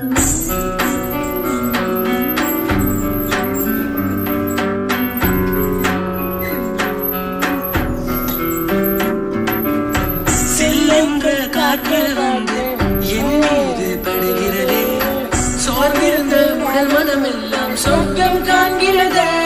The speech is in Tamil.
செல்லென்ற காற்று வந்து என் மீது படுகிறதே, சோர்ந்திருந்த உடல் மனம் எல்லாம் சொர்க்கம் காண்கிறதே.